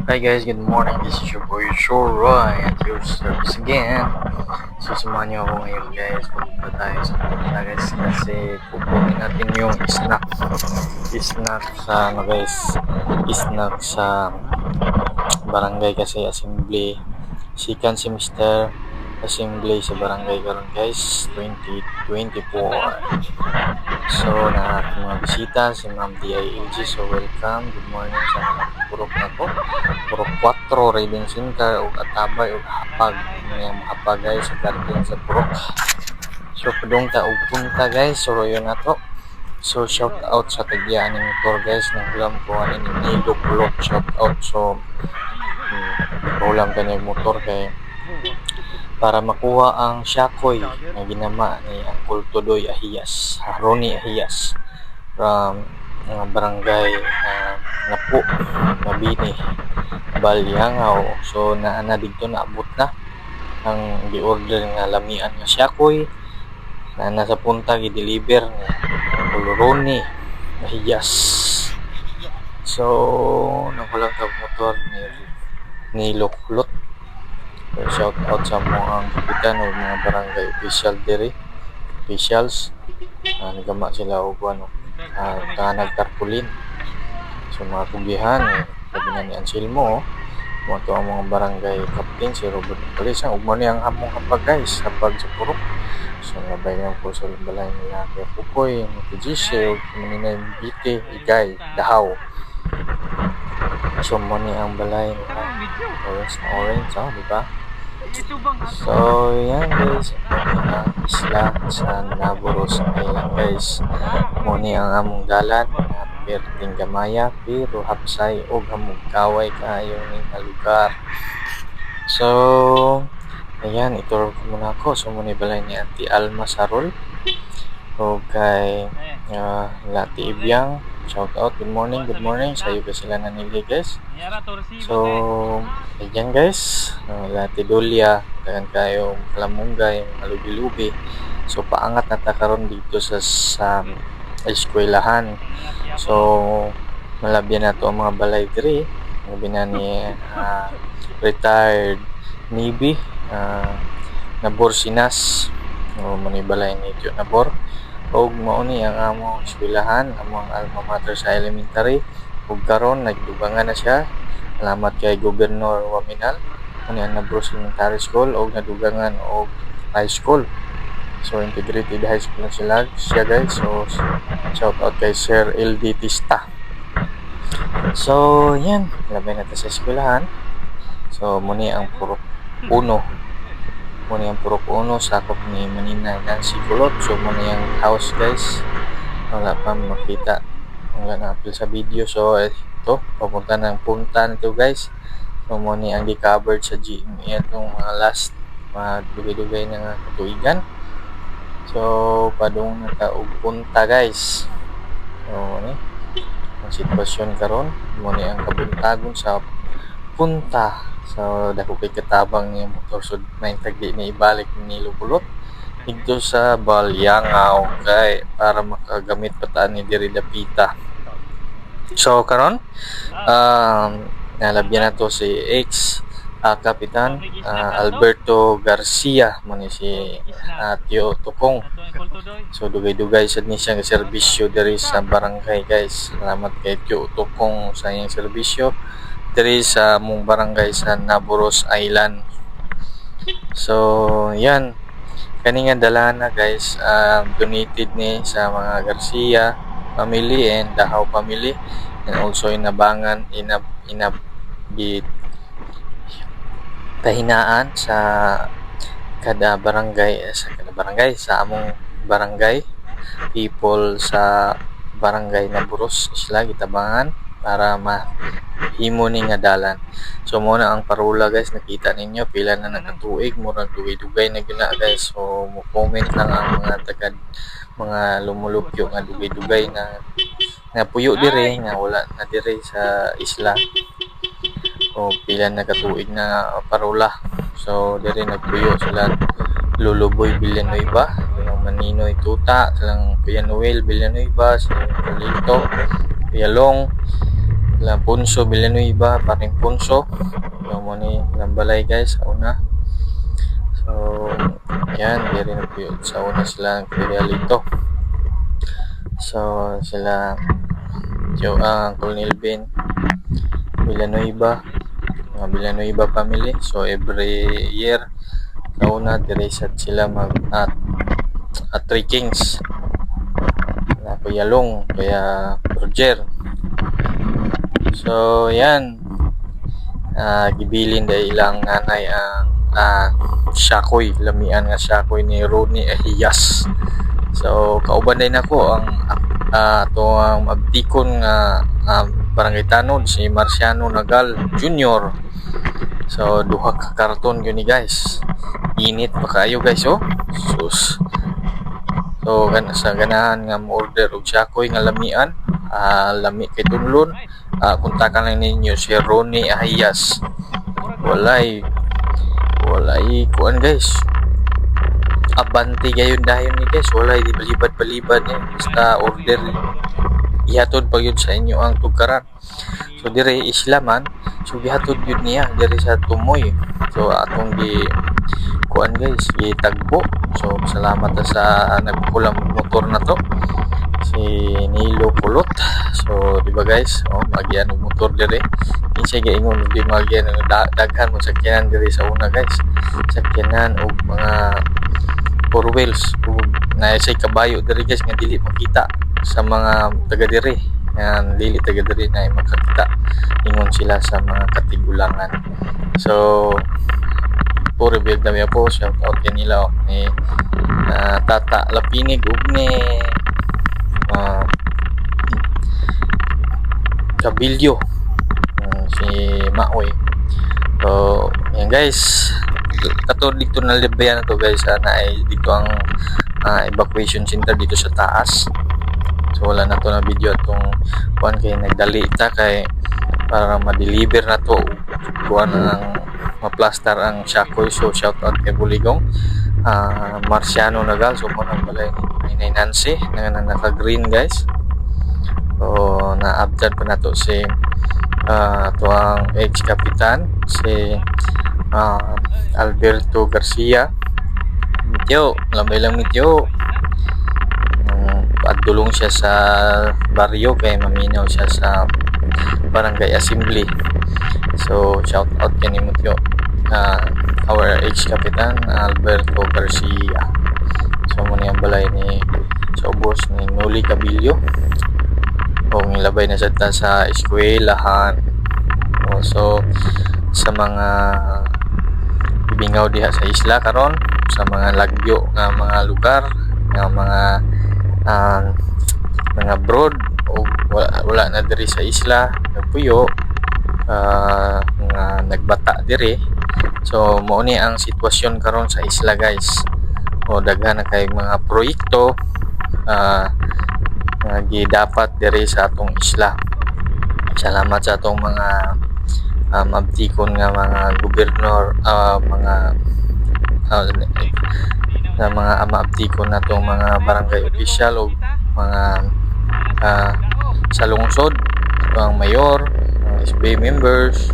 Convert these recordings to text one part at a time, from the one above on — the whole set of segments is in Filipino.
Hi guys, good morning. This is your boy Shora at your service again. Samahan niyo ako ngayon guys. Pupunta tayo sa punta guys kasi kukunin natin yung snack. Snack sa ano guys? Snack sa barangay kasi assembly. Second semester assembly sa barangay karon guys 2024. So na ating mga bisita si Ma'am DILG, so welcome, good morning sa mga purok na to, purok 4 riding sincar o atabay o hapag mga mahapag guys sa garden sa purok. So padung ta og punta guys, so yun na to. So shout out sa tagyaan ng motor guys, nang ulam ko ani ni Lupulot, shout out. So ulam ka ng motor kay para makuha ang Shakoy na ginama ni Uncle Todoy Ahiyas, Ronnie Ahiyas from barangay Napo, Mabini, Balyangaw. So naana dito naabot na ang gi-order nga lamian nga Shakoy na nasa punta gi-deliver ni Uncle Ronnie Ahiyas. So nakulang ka motor ni Lukulot. So, shout out sa mga kapitan o mga barangay officials. Nagama sila o nagtarpulin. So mga kugihan, sabi nga ni Anselmo, mga ang mga barangay captain, si Robert Palis, ugmo niya ang hamong kapag guys, kapag sa purok. So nabay nga po sa balay nila kay Pukoy, Mutijise, o Manina Biti, Igay, Dahaw. So mo ang balay nila. Orange, diba? So yan guys, ang isla sa Naboros Island guys. Muni ang among dalan na perting gamaya pero hapsay o hamog kaway kaayo ning lugar. So ayan, ituro ko muna ako. So muni balay ni Auntie Alma Sarol o kay Lati Ibyang. Shout out, good morning sa iyo kasi sila nanili guys. So ayan guys, Lati Dolia, dagan kayo Kalamunggay, Malubi-lubi. So paangat na ta karon dito sa eskwelahan. So malabyan na to ang mga balay diri. Mga ni retired Navy Nabor Sinas o manibalay ni Tio Nabor. Og mao ni ang among eskwelahan, among alma mater sa elementary. Ug karon nagdugangan na siya. Salamat kay Gobernador Waminal. Ano yan, Nabros Elementary School o nadugangan o high school. So integrated high school na siya guys. So shout out kay Sir LD Tista. So yan, labay natin sa eskwelahan. So muni ang purok 1. Muna yung purok 1, sakop ni Manina Nancy Kulot. So muna yung house guys, wala pa makita, wala na-upload sa video. So ito, papunta ng punta nito guys. So muna ang di-covered sa GMA itong mga last mga dugay-dugay na katuigan. So padung nataog punta guys. So muna ang sitwasyon karon, muna ang kabuntagon sa punta. So dako kay katabang niya motor, so may tagdi ni ibalik ni Lupulot dito sa Balyangaw kay para makagamit pataan ni diri dapita. So karon nalabyan na to si Kapitan Alberto Garcia mo ni si Tio Tukong. So dugay-dugay sad ni siya nga serbisyo diri sa barangay guys. Salamat kay Tio Tukong sa iyang serbisyo diri sa mong barangay sa Naboros Island. So yan, kani nga dala na guys, donated ni sa mga Garcia family and Dahaw family, and also inabangan kahinaan sa kada barangay sa among barangay people sa barangay Naboros sila gitabangan para mahimo ni nga dalan. So muna ang parula guys, nakita ninyo pila na nakatuig, murag dugay-dugay na gina guys. So mo comment lang ang mga tagad mga lumulupyo nga dugay-dugay na puyo dire nga wala na dire sa isla. O pila na katuig na parula. So dire nagpuyo sila Luluboy Villanueva, yung Maninoy Tuta, silang Kuya Noel Villanueva, silang Palito, Kuya Long, lang Punso Villanueva, paring Punso. So mo ni Lambalay guys sa una. So yan, diri na po sa una sila Realito. So sila Colonel Ben Villanueva, mga Villanueva family. So every year sa una diri sila mag at Three Kings na Kuya Long, Kuya Roger. So yan, gibilin dahil ilang nanay ang Shakoy, lamian nga Shakoy ni Ronnie Ahiyas. So kauban din ako ang ang abdikon nga barangay tanod si Marciano Nagal Jr. So duha ka karton yun ni guys, init pa kayo guys oh sus. So sa ganahan nga mo-order og Shakoy nga lamian, lami kay tunlon, kontakan lang ninyo si Ronnie Ahiyas. Walay kuan guys, abante gayon dayon ni guys, walay di balibad niya, basta order ihatod pa yun sa inyo ang tugaran. So dire islaman, so gihatod yun niya dire sa Tumoy. So atong kuan guys, gitagbo. So salamat sa nagpulang motor na to, si Nilo Pulot. So di ba guys, magian og motor dire. Kinsa gaingon di magian daghan mo sakyanan dire sa una guys. Sakyanan og mga four wheels ug naay kabayo dire guys nga dili makita sa mga taga dire. Yan dili taga dire na makakita. Ingon sila sa mga katigulangan. So puro build na po, shout out kanila ni Tata Lapinig ug ni Kabilyo, si Maoy. So yan guys, katod dito na libayan na to guys, ay dito ang evacuation center dito sa taas. So wala na to na video atong kuan kay nagdali ta kay para ma-deliver na to kuan ang ma-plaster ang Shakoy. So shout out kay Buligong, Marciano Nagal. So mo nang balay ni Nancy na naka-green guys. So na-abdan pa nato si to ang ex-kapitan si Alberto Garcia. Mityo, lamay lang Mityo. Padulong siya sa baryo kay maminaw siya sa barangay assembly. So shout out kay ni Mityo, our ex-kapitan Alberto Garcia. So mo niyang balay ni sa ubos ni Noli Cabillo. Kung ilabay na sa eskwelahan. So sa mga ibingaw diha sa isla karon, sa mga lagyo nga mga lugar nga mga broad o wala na diri sa isla nagpuyo, nga nagbata diri. So mao ni ang sitwasyon karon sa isla guys. Daghan na kay mga proyekto nga gidapat diri sa atong isla. Salamat sa atong mga mabtikon nga mga gobernador, mga mabtikon na itong mga barangay official o mga sa lungsod, ang mayor, SB members,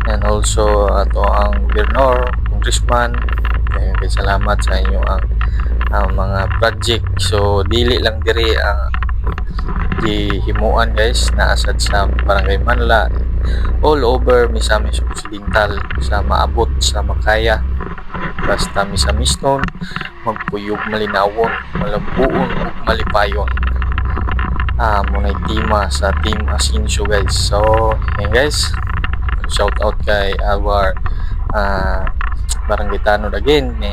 and also ato ang gobernador, congressman. Kaya salamat sa inyo ang mga project. So dili lang diri ang gihimuan guys, naasad sa barangay Manla, all over Misamis Occidental, sa maabot sa makaya, basta Misamis nun, magpuyog malinawon, malambuon ug malipayon. Munay tima sa Team Asinso guys. So yan guys, shout out kay our barangay tanod again ni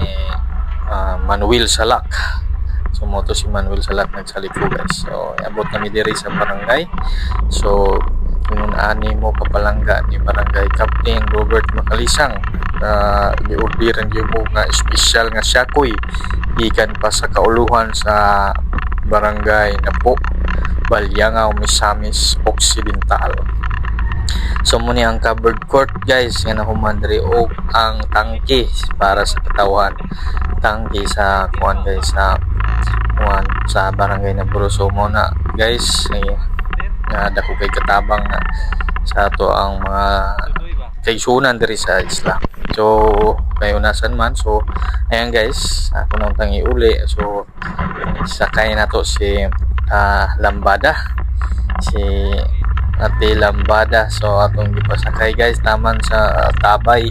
Manuel Salak. So mo to si Manuel Salak nagsalit po guys. So abot kami diri sa barangay. So yung ani mo kapalangga ni barangay Captain Robert Macalisang, giorderan gyud mo nga special nga Shakoy gikan pa sa kauluhan sa barangay Napo, Balyangaw, Misamis Occidental. So muna ang covered court guys nga nahuman diri og ang tangke para sa katawan, tangke sa kuan guys sa barangay na Buro. So muna guys nga dako kay katabang na sa ato ang mga kaigsunan diri sa isla. So kayo nasan man, so ayan guys, ako nang tangi uli. So sakay na to si Lambada, si Ate Lambada. So atong gipasakay guys taman sa Tabay.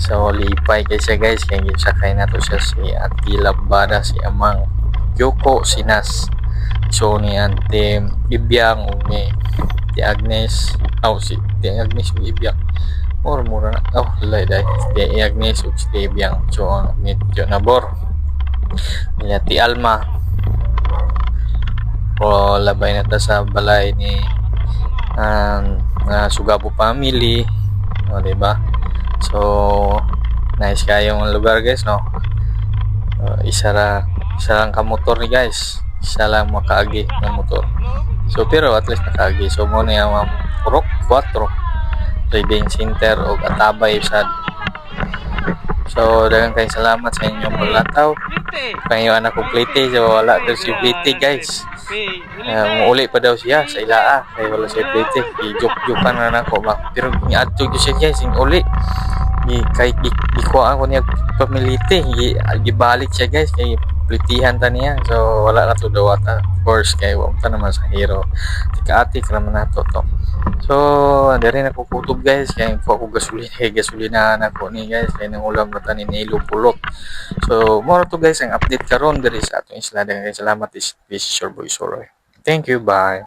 So lipay kay siya guys, kaya gisakay na to siya si Ate Lambada, si Amang Kyoko Sinas. So ni Ante Ibiang o ni Ate Agnes, si Ate Agnes o Ibiang mura na, lalay dahil si Ate Agnes o si Ate Ibiang. So ang medyo nabor ni Ate Alma, o labay na ta sa balay ni Sugabo family, o diba? So nice kayong lugar guys, no? Isa lang ka motor ni guys, isa lang makaagi ng motor. So pero at least nakaagi. So mo na yung purok 4 trading center o Atabay sad. So daghang kayong salamat sa inyong paglataw. Kayo anak ko plite, so wala daw si plite guys. Uli pa daw siya sa ilaa kay wala si plite. I-joke-jokean na nako ba. Pero niadto gyud siya guys sing uli. Kay gikuha ako niya pamilite, gibalik siya guys kay plitihan ta niya. So wala na to daw ata, of course kay wa ta naman sa hero, tika-atik naman nato to. So diri na ko kutob guys, kay ako gasolina na ko ni guys, kay nang ulam na tanin Nilo Pulot. So more to guys ang update karon diri sa atong isla. Daghang salamat. This is your boy Soroy. Thank you, bye.